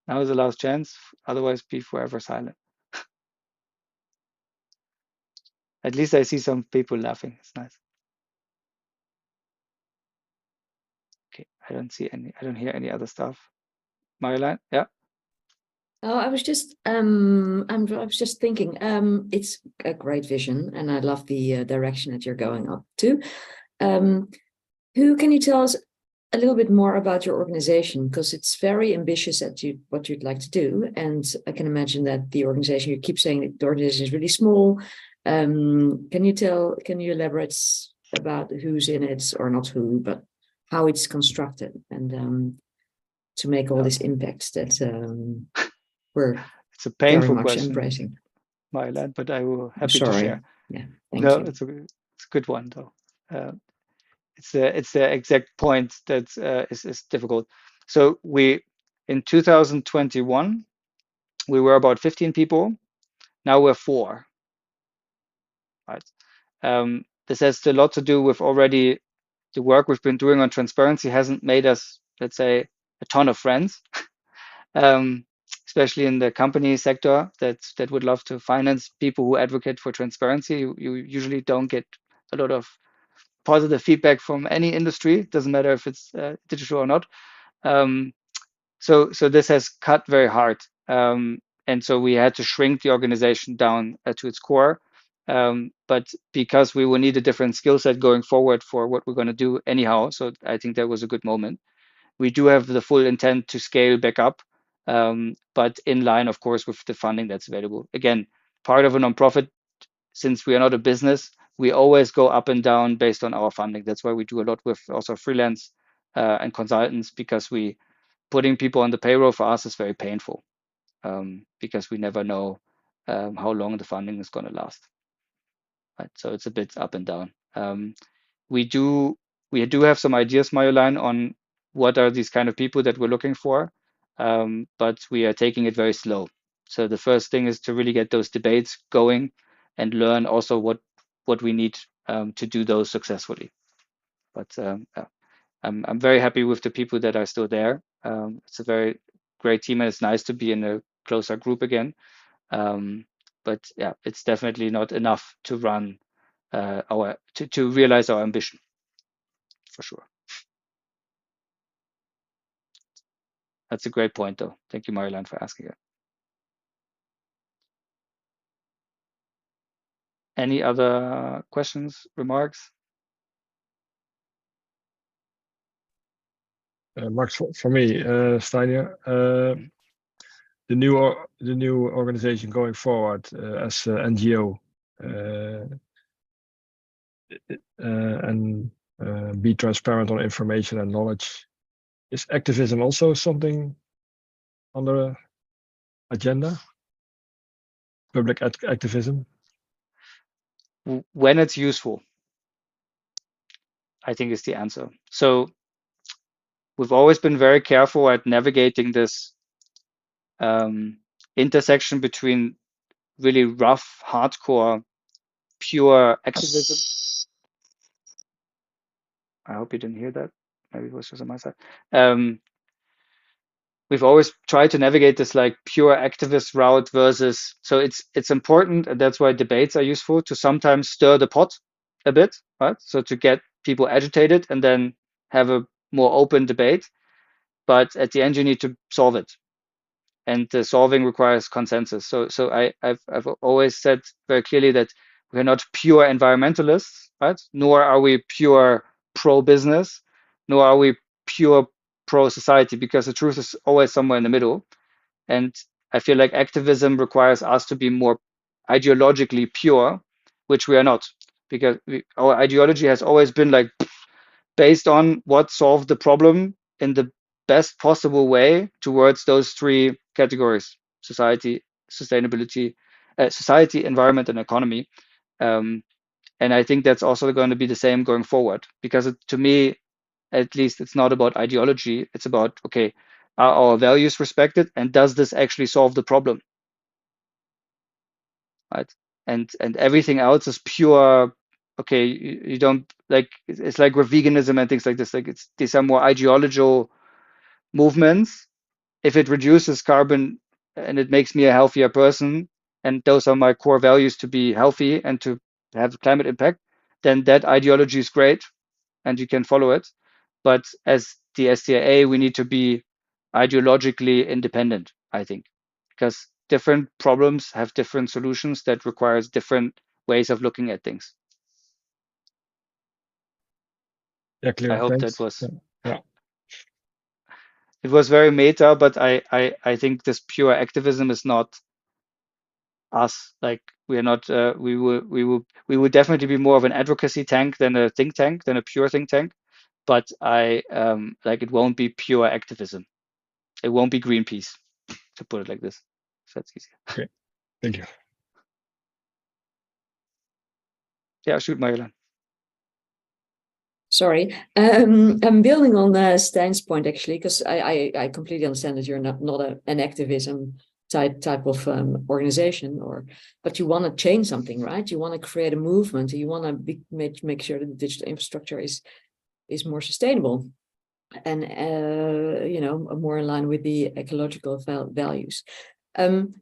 now is the last chance. Otherwise, be forever silent. At least I see some people laughing. It's nice. Okay, I don't see any. I don't hear any other stuff. Marjolein, yeah. Oh, I was just thinking, it's a great vision, and I love the direction that you're going up to. Who can you tell us a little bit more about your organization? Because it's very ambitious at what you'd like to do, and I can imagine that the organization, you keep saying the organization is really small. Can you elaborate about who's in it, or not who, but how it's constructed, and to make all these impacts that we're It's a very painful much question, embracing. Marjolein, but I will I'm happy to sorry. share. Yeah, thank No, you. it's a good one though. It's the exact point that is difficult. So in 2021 we were about 15 people. Now we're 4. Right. This has a lot to do with already the work we've been doing on transparency hasn't made us, let's say, a ton of friends, especially in the company sector that would love to finance people who advocate for transparency. You usually don't get a lot of positive feedback from any industry. It doesn't matter if it's digital or not. So this has cut very hard. And so we had to shrink the organization down to its core. But because we will need a different skill set going forward for what we're going to do anyhow, so I think that was a good moment. We do have the full intent to scale back up, but in line, of course, with the funding that's available. Again, part of a nonprofit, since we are not a business, we always go up and down based on our funding. That's why we do a lot with also freelance and consultants, because putting people on the payroll for us is very painful, because we never know how long the funding is going to last. Right? So it's a bit up and down. We do have some ideas, Marjolein, on what are these kind of people that we're looking for, but we are taking it very slow. So the first thing is to really get those debates going and learn also what we need to do those successfully. But I'm very happy with the people that are still there. It's a very great team, and it's nice to be in a closer group again. But yeah, it's definitely not enough to run to realize our ambition, for sure. That's a great point, though. Thank you, Marjolein, for asking it. Any other questions, remarks? Max, for me, Steiner, the new organization going forward as NGO and be transparent on information and knowledge. Is activism also something on the agenda? Public activism? When it's useful, I think is the answer. So we've always been very careful at navigating this intersection between really rough, hardcore, pure activism. I hope you didn't hear that. Maybe it was just on my side. We've always tried to navigate this like pure activist route versus, so it's important, and that's why debates are useful, to sometimes stir the pot a bit, right? So to get people agitated and then have a more open debate. But at the end, you need to solve it, and the solving requires consensus. So I've always said very clearly that we're not pure environmentalists, right? Nor are we pure pro-business, nor are we pure pro-society, because the truth is always somewhere in the middle. And I feel like activism requires us to be more ideologically pure, which we are not, because our ideology has always been like based on what solved the problem in the best possible way towards those 3 categories: society, sustainability, society, environment, and economy. And I think that's also going to be the same going forward, because to me, at least, it's not about ideology. It's about, okay, are our values respected, and does this actually solve the problem? Right? And everything else is pure. Okay, you don't like, it's like with veganism and things like this. Like these are more ideological movements. If it reduces carbon and it makes me a healthier person, and those are my core values, to be healthy and to have climate impact, then that ideology is great and you can follow it. But as the SDIA, we need to be ideologically independent, I think, because different problems have different solutions that requires different ways of looking at things. Yeah, clear. I hope Thanks. that was. Yeah. It was very meta, but I think this pure activism is not us. Like we are not. We will definitely be more of an advocacy tank than a think tank, than a pure think tank. But like it won't be pure activism. It won't be Greenpeace, to put it like this. So that's easier. Okay, thank you. Yeah, shoot, Marjolein. Sorry, I'm building on Stan's point actually, because I completely understand that you're not an activism type of organization, but you want to change something, right? You want to create a movement. You want to make sure that the digital infrastructure is more sustainable and you know, more in line with the ecological values. So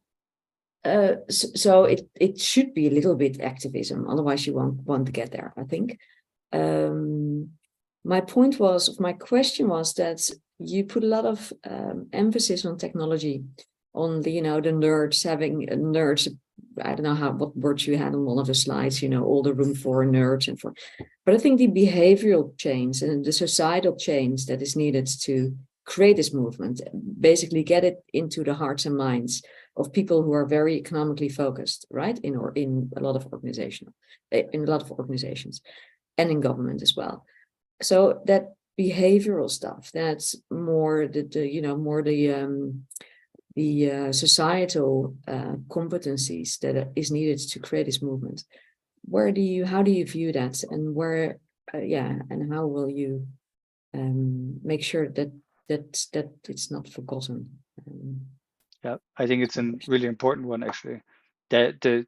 it should be a little bit activism, otherwise you won't want to get there, I think. My question was that you put a lot of emphasis on technology, on the, you know, the nerds having nerds. I don't know what words you had on one of the slides, you know, all the room for nerds and for, but I think the behavioral change and the societal change that is needed to create this movement, basically get it into the hearts and minds of people who are very economically focused, right? In a lot of organizations, and in government as well. So that behavioral stuff, that's more the societal competencies that is needed to create this movement. How do you view that, and where, and how will you make sure that it's not forgotten? Yeah, I think it's a really important one, actually. The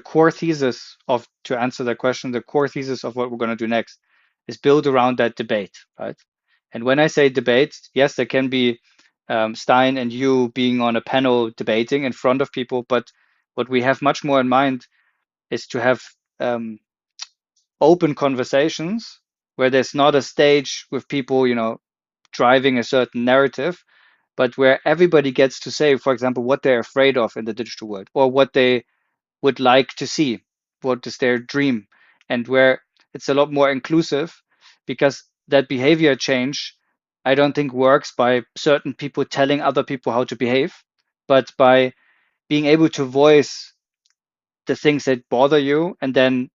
core thesis of, to answer that question, the core thesis of what we're going to do next is build around that debate, right? And when I say debate, yes, there can be Stein and you being on a panel debating in front of people, but what we have much more in mind is to have open conversations where there's not a stage with people, you know, driving a certain narrative, but where everybody gets to say, for example, what they're afraid of in the digital world, or what they would like to see, what is their dream, and where it's a lot more inclusive, because that behavior change, I don't think works by certain people telling other people how to behave, but by being able to voice the things that bother you, and then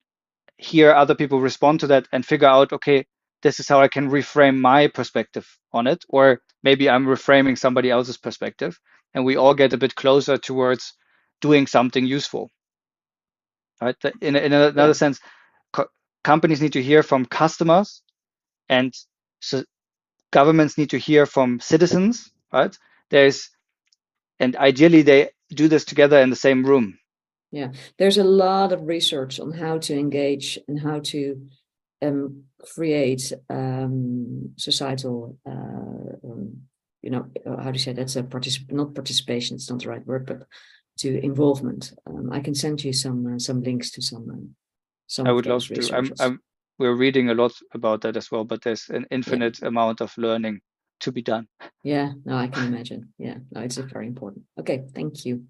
hear other people respond to that and figure out, okay, this is how I can reframe my perspective on it, or maybe I'm reframing somebody else's perspective, and we all get a bit closer towards doing something useful. Right? In another sense, companies need to hear from customers, and so governments need to hear from citizens. Right? And ideally they do this together in the same room. Yeah, there's a lot of research on how to engage and how to create societal, you know, how do you say, that's a not participation, it's not the right word, but to involvement. I can send you some links to some I would love to. We're reading a lot about that as well, but there's an infinite amount of learning to be done. Yeah, no, I can imagine. Yeah, no, it's very important. Okay, thank you.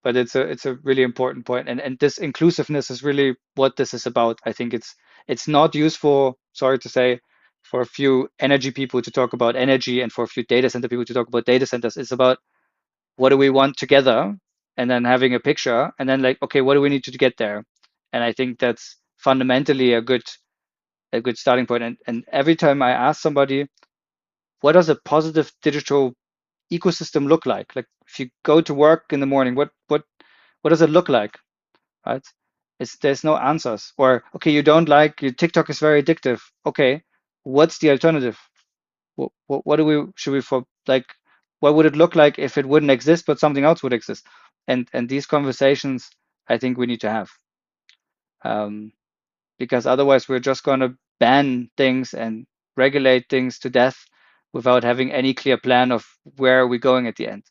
But it's a really important point, and this inclusiveness is really what this is about. I think it's not useful, sorry to say, for a few energy people to talk about energy and for a few data center people to talk about data centers. It's about what do we want together, and then having a picture, and then like, okay, what do we need to get there? And I think that's fundamentally a good starting point. And every time I ask somebody, what does a positive digital ecosystem look like? Like if you go to work in the morning, what does it look like? Right? There's no answers. Or okay, you don't like your TikTok is very addictive. Okay, what's the alternative? What should we for like? What would it look like if it wouldn't exist, but something else would exist? And these conversations, I think we need to have, because otherwise we're just going to ban things and regulate things to death without having any clear plan of where are we going at the end.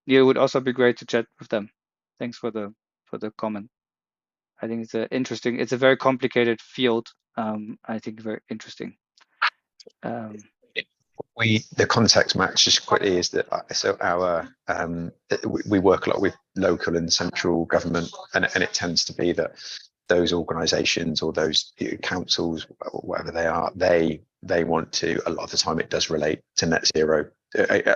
It would also be great to chat with them. Thanks for the comment. I think it's it's a very complicated field. I think very interesting. The context match just quickly is that so our we work a lot with local and central government, and it tends to be that those organizations or those councils, whatever they are, they want to, a lot of the time it does relate to net zero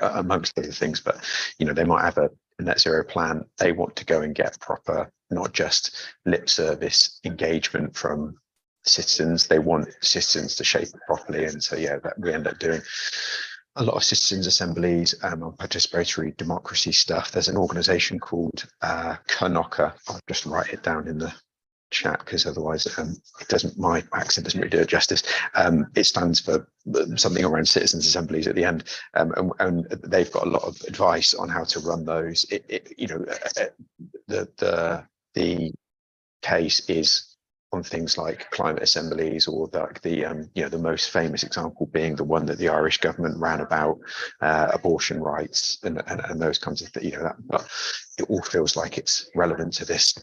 amongst other things, but you know, they might have net zero plan, they want to go and get proper, not just lip service engagement from citizens. They want citizens to shape it properly. And so, yeah, that we end up doing a lot of citizens assemblies on participatory democracy stuff. There's an organization called Kanoka. I'll just write it down in the chat because otherwise it doesn't, my accent doesn't really do it justice. It stands for something around citizens assemblies at the end, and they've got a lot of advice on how to run those. The case is on things like climate assemblies, or the most famous example being the one that the Irish government ran about abortion rights and those kinds of things. But it all feels like it's relevant to this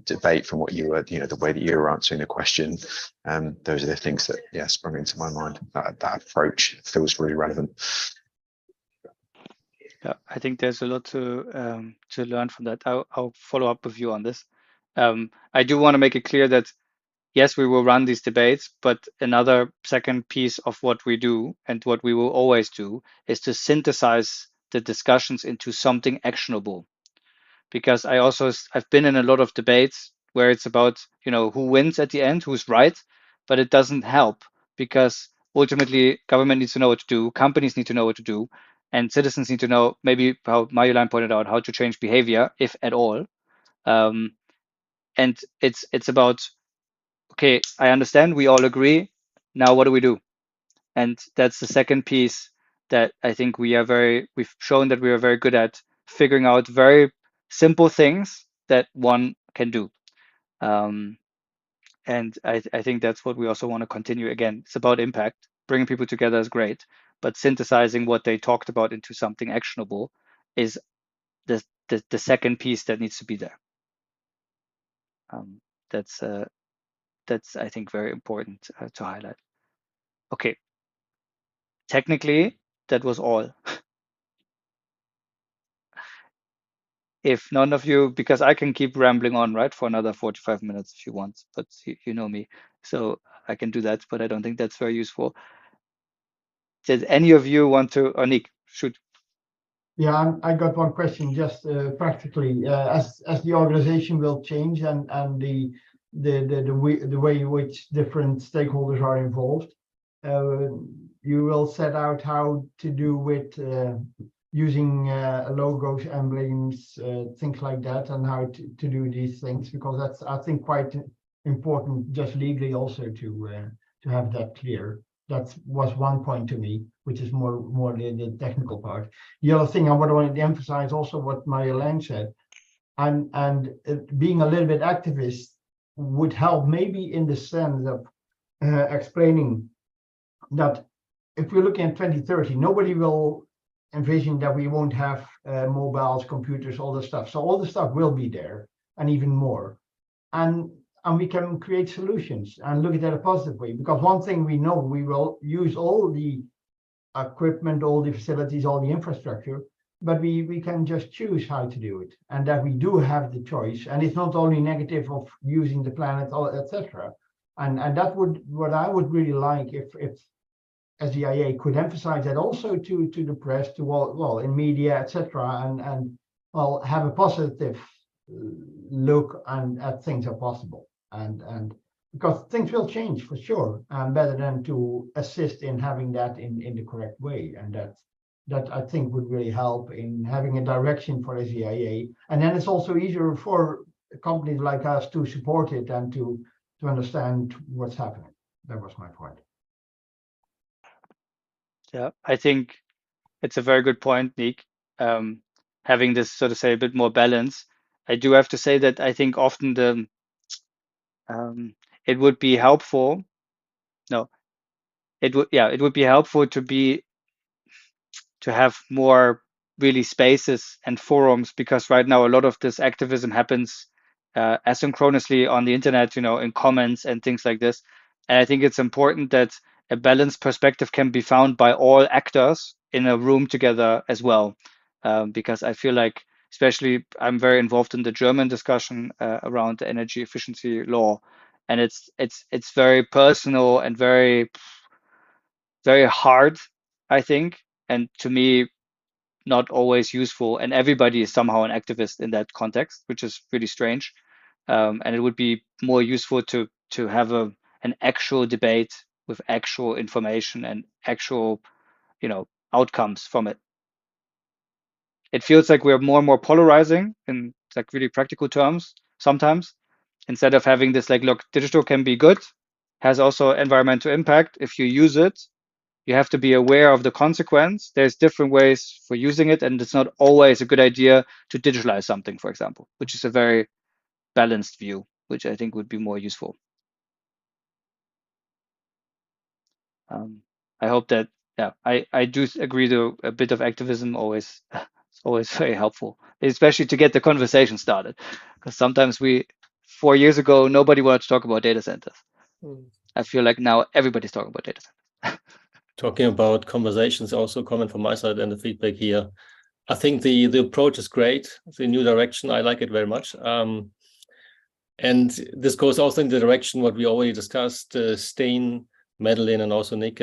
debate from what you were, the way that you were answering the question. Those are the things that sprung into my mind. That approach feels really relevant. Yeah, I think there's a lot to learn from that. I'll follow up with you on this. I do want to make it clear that yes, we will run these debates, but another second piece of what we do and what we will always do is to synthesize the discussions into something actionable. Because I've been in a lot of debates where it's about, who wins at the end, who's right, but it doesn't help because ultimately government needs to know what to do, companies need to know what to do, and citizens need to know, maybe how Marjolein pointed out, how to change behavior, if at all. And it's about, okay, I understand, we all agree. Now what do we do? And that's the second piece that I think we've shown that we are very good at figuring out very simple things that one can do. And I think that's what we also want to continue. Again, it's about impact. Bringing people together is great, but synthesizing what they talked about into something actionable is the second piece that needs to be there. That's I think very important to highlight. Okay, technically that was all. If none of you, because I can keep rambling on, right, for another 45 minutes if you want, but you know me, so I can do that, but I don't think that's very useful. Did any of you want to, or Nick, shoot? Yeah, I got one question, just practically, as the organization will change and the way in which different stakeholders are involved, you will set out how to do with using logos, emblems, things like that, and how to do these things, because that's, I think, quite important just legally also to have that clear. That was one point to me, which is more the technical part. The other thing I wanted to emphasize also what Marjolein said, and being a little bit activist would help maybe in the sense of explaining that if we're looking at 2030, nobody will envision that we won't have mobiles, computers, all the stuff. So all the stuff will be there and even more. And we can create solutions and look at that a positive way, because one thing we know, we will use all the equipment, all the facilities, all the infrastructure, but we can just choose how to do it, and that we do have the choice. And it's not only negative of using the planet, etc. And that would, what I would really like if SDIA could emphasize that also to the press, to well in media, etc. And well, have a positive look and at things are possible, and because things will change for sure, better than to assist in having that in the correct way, and that I think would really help in having a direction for SDIA. And then it's also easier for companies like us to support it and to understand what's happening. That was my point. Yeah, I think it's a very good point, Nick. Having this, so to say, a bit more balance. I do have to say that I think often it would be helpful. No, it would be helpful to have more really spaces and forums, because right now a lot of this activism happens asynchronously on the internet, in comments and things like this. And I think it's important that a balanced perspective can be found by all actors in a room together as well, because I feel like, especially, I'm very involved in the German discussion around the energy efficiency law, and it's very personal and very, very hard, I think. And to me, not always useful, and everybody is somehow an activist in that context, which is really strange. And it would be more useful to have an actual debate with actual information and actual, outcomes from it. It feels like we're more and more polarizing in like really practical terms sometimes, instead of having this like, look, digital can be good, has also environmental impact. If you use it, you have to be aware of the consequence. There's different ways for using it, and it's not always a good idea to digitalize something, for example, which is a very balanced view, which I think would be more useful. I hope that, yeah, I do agree to a bit of activism always, it's always very helpful, especially to get the conversation started. Because sometimes 4 years ago, nobody wanted to talk about data centers. I feel like now everybody's talking about data centers. Talking about conversations, also comment from my side and the feedback here. I think the approach is great. The new direction, I like it very much. And this goes also in the direction what we already discussed, Steen, Madeline, and also Nick,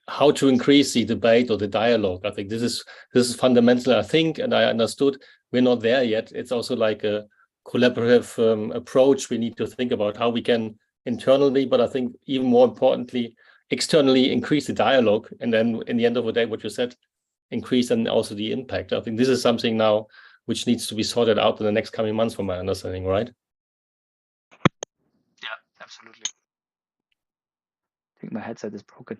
how to increase the debate or the dialogue. I think this is fundamental, I think, and I understood we're not there yet. It's also like a collaborative approach we need to think about how we can internally, but I think even more importantly, externally increase the dialogue. And then in the end of the day, what you said, increase and also the impact. I think this is something now which needs to be sorted out in the next coming months, from my understanding, right? Yeah, absolutely. I think my headset is broken.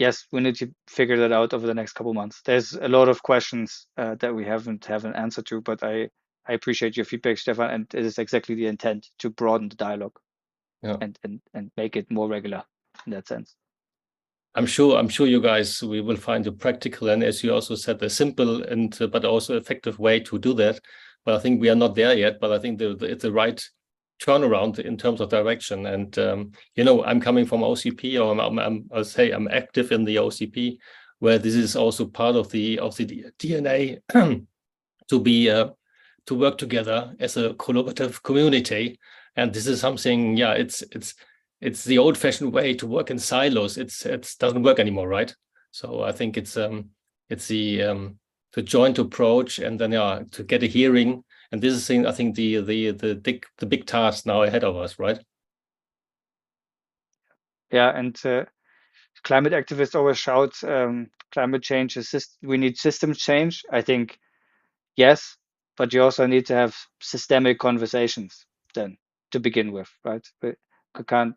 Yes, we need to figure that out over the next couple months. There's a lot of questions that we haven't an answer to, but I appreciate your feedback, Stefan, and it is exactly the intent to broaden the dialogue, Yeah. and make it more regular in that sense. I'm sure you guys, we will find a practical and, as you also said, a simple and but also effective way to do that. But I think we are not there yet. But I think it's the right turnaround in terms of direction. And I'm coming from OCP, or I'm active in the OCP, where this is also part of the DNA to be to work together as a collaborative community. And this is something, yeah, it's the old-fashioned way to work in silos. It doesn't work anymore, right? So I think it's the joint approach, and then to get a hearing. And this is, I think, the big task now ahead of us, right? Yeah, and climate activists always shout, climate change is we need system change. I think yes, but you also need to have systemic conversations then to begin with, right? But you can't.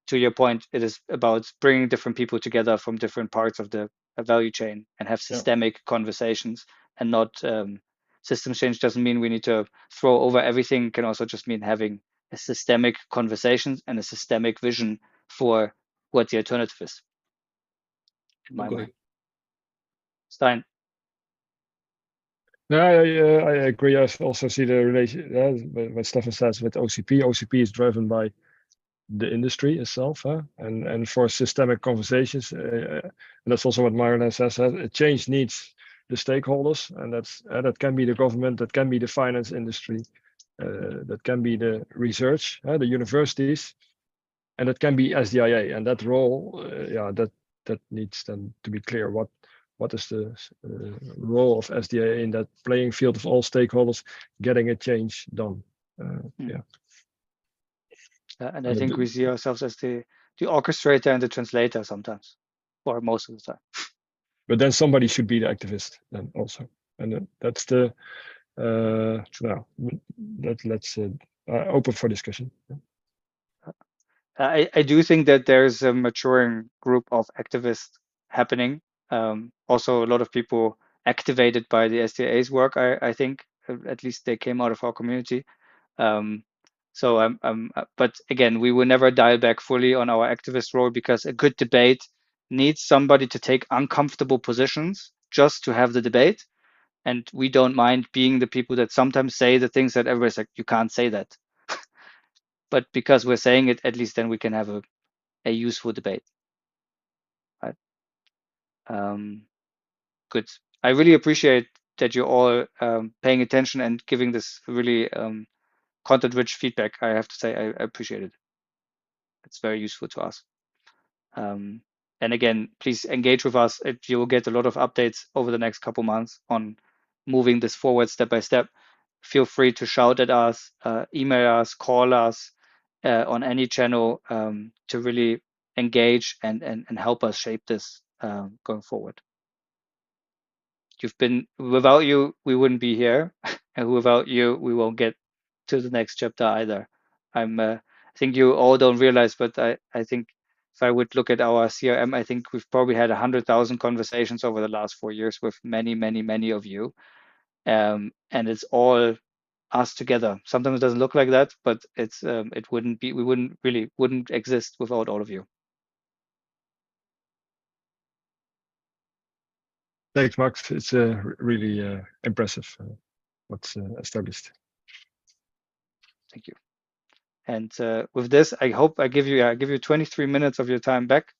To your point, it is about bringing different people together from different parts of the value chain and have systemic conversations, and not system change doesn't mean we need to throw over everything. It can also just mean having a systemic conversations and a systemic vision for what the alternative is, in my mind. Stein. No, I agree. I also see the relation, what Stefan says with OCP. OCP is driven by the industry itself, and for systemic conversations, and that's also what Marjolein says. Change needs the stakeholders, and that can be the government, that can be the finance industry, that can be the research, the universities, and that can be SDIA. And that role, that needs then to be clear. What is the role of SDIA in that playing field of all stakeholders getting a change done? And I think we see ourselves as the orchestrator and the translator sometimes, or most of the time. But then somebody should be the activist then also, and that's the let's open for discussion. I do think that there's a maturing group of activists happening. Also, a lot of people activated by the SDIA's work. I think at least they came out of our community. So but again, we will never dial back fully on our activist role, because a good debate needs somebody to take uncomfortable positions just to have the debate. And we don't mind being the people that sometimes say the things that everybody's like, you can't say that. But because we're saying it, at least then we can have a useful debate. Right? Good. I really appreciate that you're all paying attention and giving this really content-rich feedback. I have to say, I appreciate it. It's very useful to us. And again, please engage with us. You will get a lot of updates over the next couple months on moving this forward step by step. Feel free to shout at us, email us, call us on any channel to really engage and help us shape this going forward. Without you, we wouldn't be here, and without you, we won't get to the next chapter either. I think you all don't realize, but I think if I would look at our CRM, I think we've probably had 100,000 conversations over the last 4 years with many of you, and it's all us together. Sometimes it doesn't look like that, but we wouldn't exist without all of you. Thanks, Max. It's really impressive what's established. Thank you. And with this, I hope I give you 23 minutes of your time back.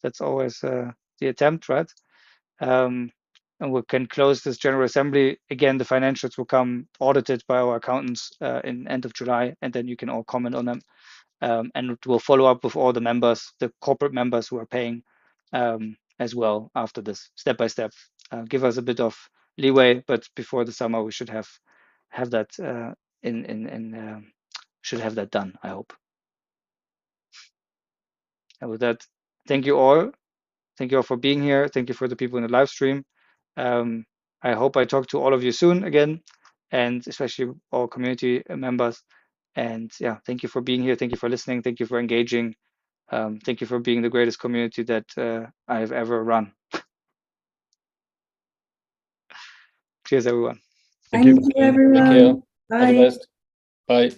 That's always the attempt, right? And we can close this General Assembly. Again, the financials will come audited by our accountants in end of July, and then you can all comment on them. And we'll follow up with all the members, the corporate members who are paying as well after this, step by step. Give us a bit of leeway, but before the summer we should have that should have that done, I hope. And with that, thank you all. Thank you all for being here. Thank you for the people in the live stream. I hope I talk to all of you soon again, and especially all community members. And yeah, thank you for being here. Thank you for listening. Thank you for engaging. Thank you for being the greatest community that I've ever run. Cheers, everyone. Thank you, everyone. Take care. All the Bye. best. Bye.